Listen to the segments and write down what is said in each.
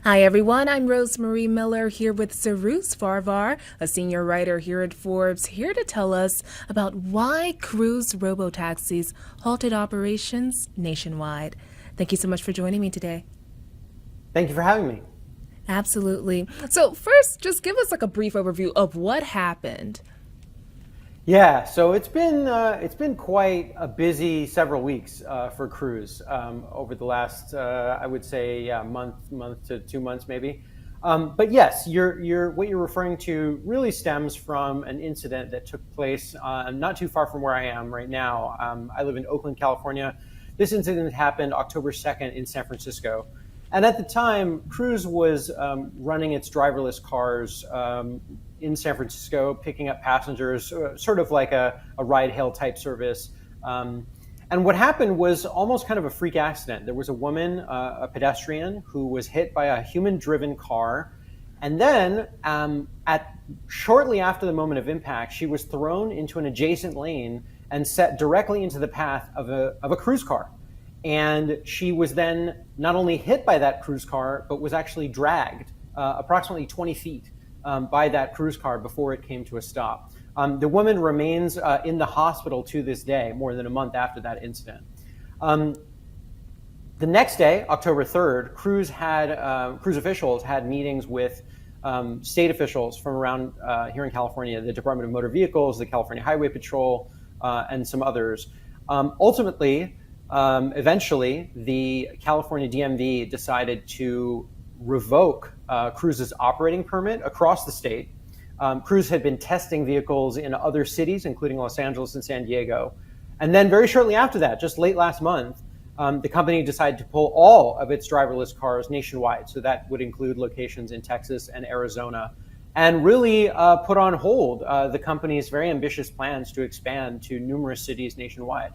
Hi, everyone. I'm Rosemarie Miller here with Cyrus Farivar, a senior writer here at Forbes, here to tell us about why cruise robotaxis halted operations nationwide. Thank you so much for joining me today. Thank you for having me. Absolutely. So first, just give us like a brief overview of what happened. Yeah, so it's been quite a busy several weeks for Cruise over the last I would say month to 2 months maybe. But yes, what you're referring to really stems from an incident that took place not too far from where I am right now. I live in Oakland, California. This incident happened October 2nd in San Francisco. And at the time, Cruise was running its driverless cars in San Francisco, picking up passengers, sort of like a ride-hail type service. And what happened was almost kind of a freak accident. There was a woman, a pedestrian, who was hit by a human-driven car. And then shortly after the moment of impact, she was thrown into an adjacent lane and set directly into the path of a cruise car. And she was then not only hit by that cruise car, but was actually dragged approximately 20 feet by that cruise car before it came to a stop. The woman remains in the hospital to this day, more than a month after that incident. The next day, October 3rd, Cruise officials had meetings with state officials from around here in California, the Department of Motor Vehicles, the California Highway Patrol, and some others. Eventually, the California DMV decided to revoke Cruise's operating permit across the state. Cruise had been testing vehicles in other cities, including Los Angeles and San Diego. And then very shortly after that, just late last month, the company decided to pull all of its driverless cars nationwide. So that would include locations in Texas and Arizona, and really put on hold the company's very ambitious plans to expand to numerous cities nationwide.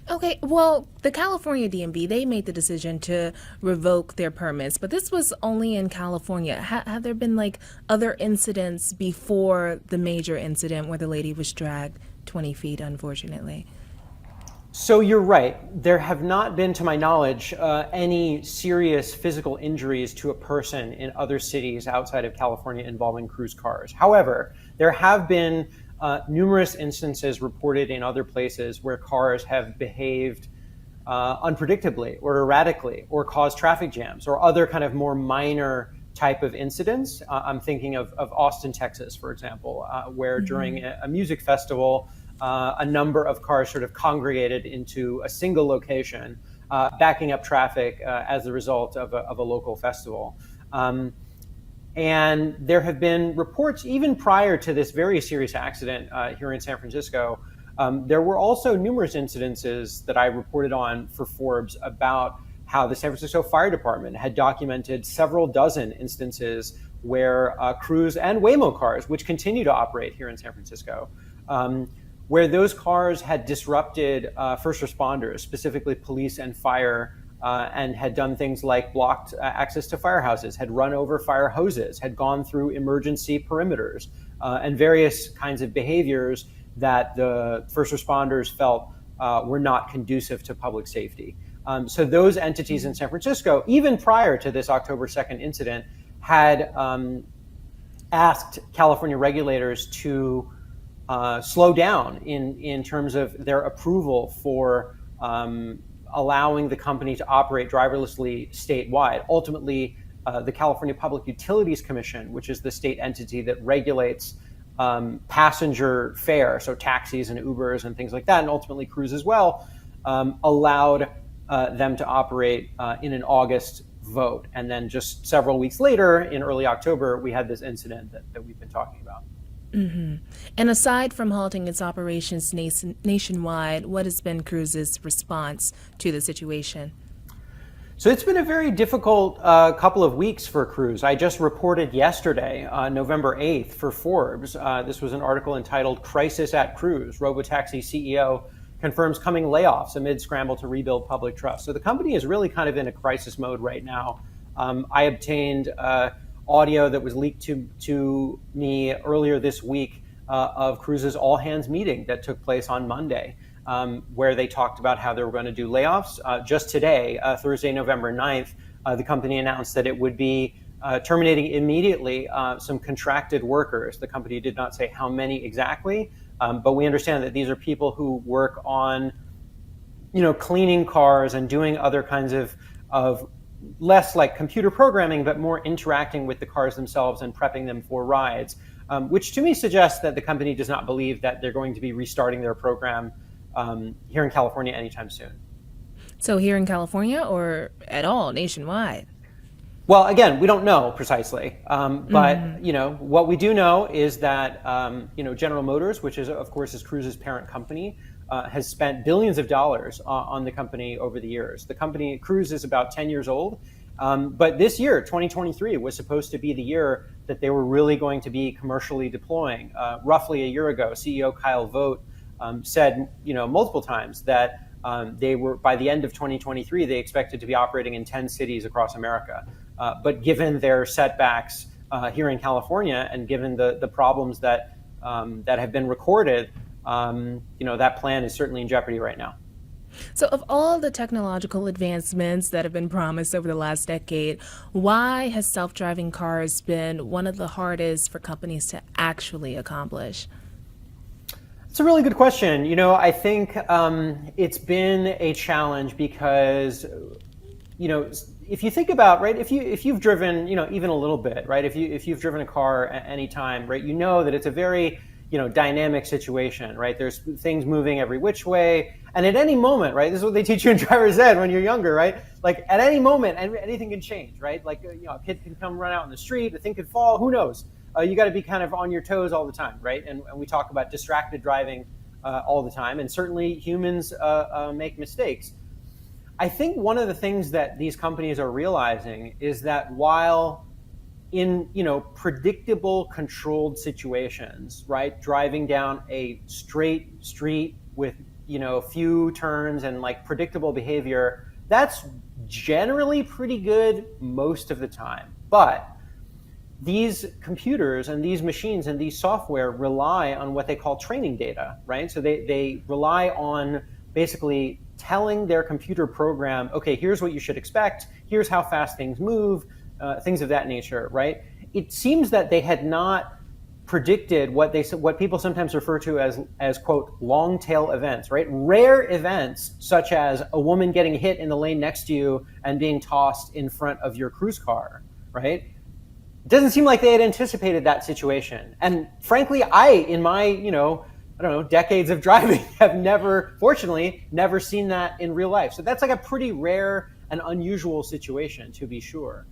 Okay, well, the California DMV, they made the decision to revoke their permits, but this was only in California. Have there been like other incidents before the major incident where the lady was dragged 20 feet, unfortunately? So you're right. There have not been, to my knowledge, any serious physical injuries to a person in other cities outside of California involving cruise cars. However, there have been numerous instances reported in other places where cars have behaved unpredictably or erratically or caused traffic jams or other kind of more minor type of incidents. I'm thinking of Austin, Texas, for example, where during a music festival, a number of cars sort of congregated into a single location, backing up traffic as a result of a local festival. And there have been reports even prior to this very serious accident here in San Francisco. There were also numerous incidences that I reported on for Forbes about how the San Francisco Fire Department had documented several dozen instances where Cruise and Waymo cars, which continue to operate here in San Francisco, where those cars had disrupted first responders, specifically police and fire, and had done things like blocked access to firehouses, had run over fire hoses, had gone through emergency perimeters, and various kinds of behaviors that the first responders felt were not conducive to public safety. So those entities in San Francisco, even prior to this October 2nd incident, had asked California regulators to slow down in terms of their approval for allowing the company to operate driverlessly statewide. Ultimately, the California Public Utilities Commission, which is the state entity that regulates passenger fare, so taxis and Ubers and things like that, and ultimately Cruise as well, allowed them to operate in an August vote. And then just several weeks later, in early October, we had this incident that we've been talking about. Mm-hmm. And aside from halting its operations nationwide, what has been Cruise's response to the situation? So it's been a very difficult couple of weeks for Cruise. I just reported yesterday, November 8th, for Forbes. This was an article entitled "Crisis at Cruise. Robotaxi CEO confirms coming layoffs amid scramble to rebuild public trust." So the company is really kind of in a crisis mode right now. I obtained audio that was leaked to me earlier this week of Cruise's all-hands meeting that took place on Monday, where they talked about how they were going to do layoffs. Just today, Thursday, November 9th, the company announced that it would be terminating immediately some contracted workers. The company did not say how many exactly, but we understand that these are people who work on, cleaning cars and doing other kinds of less like computer programming, but more interacting with the cars themselves and prepping them for rides, which to me suggests that the company does not believe that they're going to be restarting their program here in California anytime soon. So here in California or at all nationwide? Well, again, we don't know precisely, but what we do know is that General Motors, which is of course is Cruise's parent company, has spent billions of dollars on the company over the years. The company Cruise is about 10 years old, but this year, 2023, was supposed to be the year that they were really going to be commercially deploying. Roughly a year ago, CEO Kyle Vogt said, multiple times that they were, by the end of 2023, they expected to be operating in 10 cities across America. But given their setbacks here in California, and given the problems that have been recorded, that plan is certainly in jeopardy right now. So of all the technological advancements that have been promised over the last decade, why has self-driving cars been one of the hardest for companies to actually accomplish? It's a really good question. I think it's been a challenge because, if you think about, right, if you've driven, even a little bit, right, if you've driven a car at any time, right, that it's a very, dynamic situation, right? There's things moving every which way. And at any moment, right, this is what they teach you in driver's ed when you're younger, right? Like at any moment, anything can change, right? Like, a kid can come run out in the street, a thing could fall, who knows? You got to be kind of on your toes all the time, right? And we talk about distracted driving all the time. And certainly humans make mistakes. I think one of the things that these companies are realizing is that while in predictable, controlled situations, right, driving down a straight street with few turns and like predictable behavior, that's generally pretty good most of the time. But these computers and these machines and these software rely on what they call training data, right? So they rely on basically telling their computer program, okay, here's what you should expect, here's how fast things move, things of that nature, right? It seems that they had not predicted what people sometimes refer to as quote long tail events, right? Rare events such as a woman getting hit in the lane next to you and being tossed in front of your cruise car, right? It doesn't seem like they had anticipated that situation. And frankly, in my decades of driving, have fortunately never seen that in real life. So that's like a pretty rare and unusual situation, to be sure.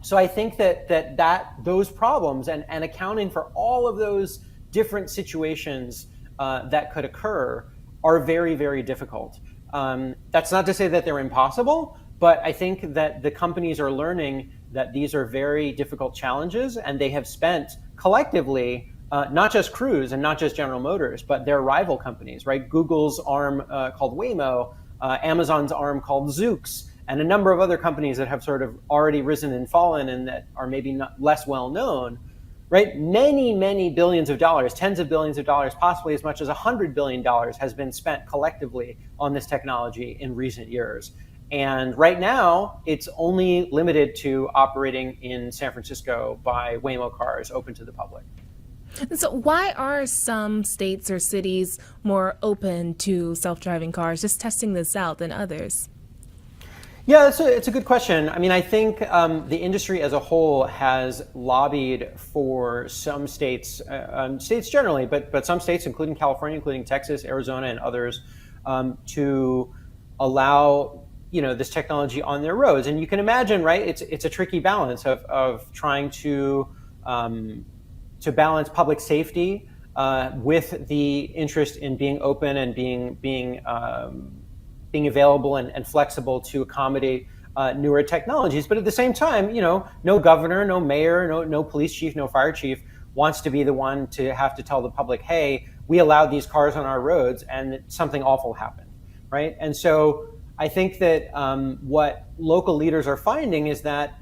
So I think that those problems and accounting for all of those different situations that could occur are very, very difficult. That's not to say that they're impossible, but I think that the companies are learning that these are very difficult challenges, and they have spent collectively, not just Cruise and not just General Motors, but their rival companies, right? Google's arm called Waymo, Amazon's arm called Zoox, and a number of other companies that have sort of already risen and fallen and that are maybe not less well known, right? Many, many billions of dollars, tens of billions of dollars, possibly as much as $100 billion has been spent collectively on this technology in recent years. And right now, it's only limited to operating in San Francisco by Waymo cars open to the public. So why are some states or cities more open to self-driving cars, just testing this out, than others? Yeah, it's a good question. I mean, I think the industry as a whole has lobbied for some states, states generally, but some states, including California, including Texas, Arizona, and others, to allow this technology on their roads. And you can imagine, right? It's a tricky balance of trying to balance public safety with the interest in being open and being available and flexible to accommodate newer technologies. But at the same time, no governor, no mayor, no police chief, no fire chief wants to be the one to have to tell the public, hey, we allowed these cars on our roads and something awful happened, right? And so I think that what local leaders are finding is that,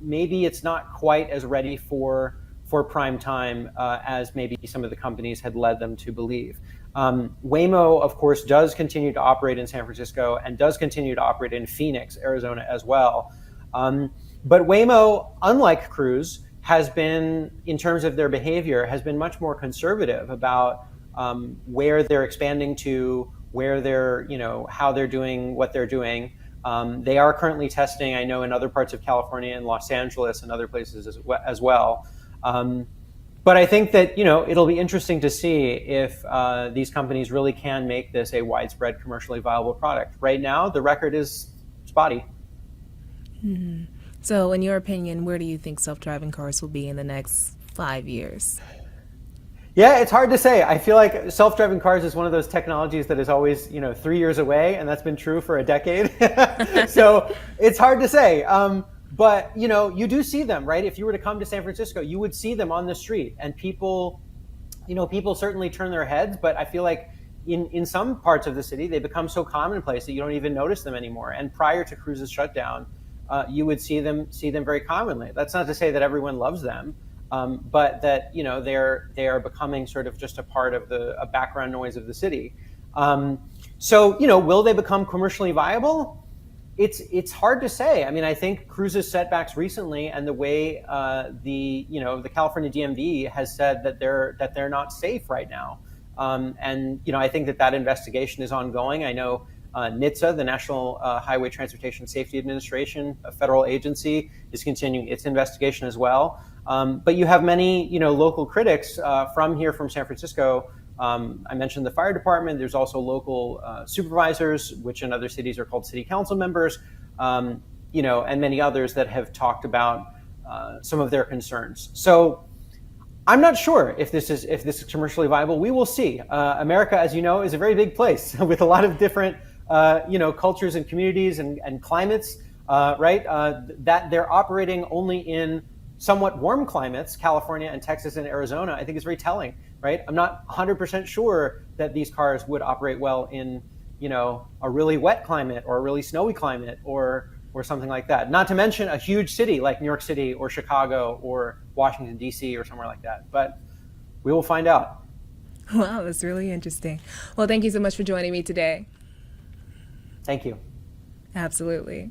maybe it's not quite as ready for prime time as maybe some of the companies had led them to believe. Waymo, of course, does continue to operate in San Francisco and does continue to operate in Phoenix, Arizona as well. But Waymo, unlike Cruise, has been, in terms of their behavior, has been much more conservative about where they're expanding to, where they're, how they're doing what they're doing. They are currently testing, I know, in other parts of California and Los Angeles and other places as well. But I think that, it'll be interesting to see if these companies really can make this a widespread commercially viable product. Right now, the record is spotty. Mm-hmm. So in your opinion, where do you think self-driving cars will be in the next 5 years? Yeah, it's hard to say. I feel like self-driving cars is one of those technologies that is always, 3 years away, and that's been true for a decade. So it's hard to say. But, you do see them, right? If you were to come to San Francisco, you would see them on the street, and people certainly turn their heads, but I feel like in some parts of the city, they become so commonplace that you don't even notice them anymore. And prior to Cruise's shutdown, you would see them very commonly. That's not to say that everyone loves them, but that they are becoming sort of just a part of a background noise of the city. So will they become commercially viable? It's hard to say. I mean, I think Cruise's setbacks recently and the way the California DMV has said that they're not safe right now, and I think that investigation is ongoing. I know NHTSA, the National Highway Transportation Safety Administration, a federal agency, is continuing its investigation as well. But you have many local critics from San Francisco. I mentioned the fire department. There's also local supervisors, which in other cities are called city council members, and many others that have talked about some of their concerns. So I'm not sure if this is commercially viable. We will see. America, as you know, is a very big place with a lot of different cultures and communities and climates, right? That they're operating only in somewhat warm climates, California and Texas and Arizona, I think is very telling, right? I'm not 100% sure that these cars would operate well in, a really wet climate or a really snowy climate or something like that. Not to mention a huge city like New York City or Chicago or Washington, D.C. or somewhere like that. But we will find out. Wow, that's really interesting. Well, thank you so much for joining me today. Thank you. Absolutely.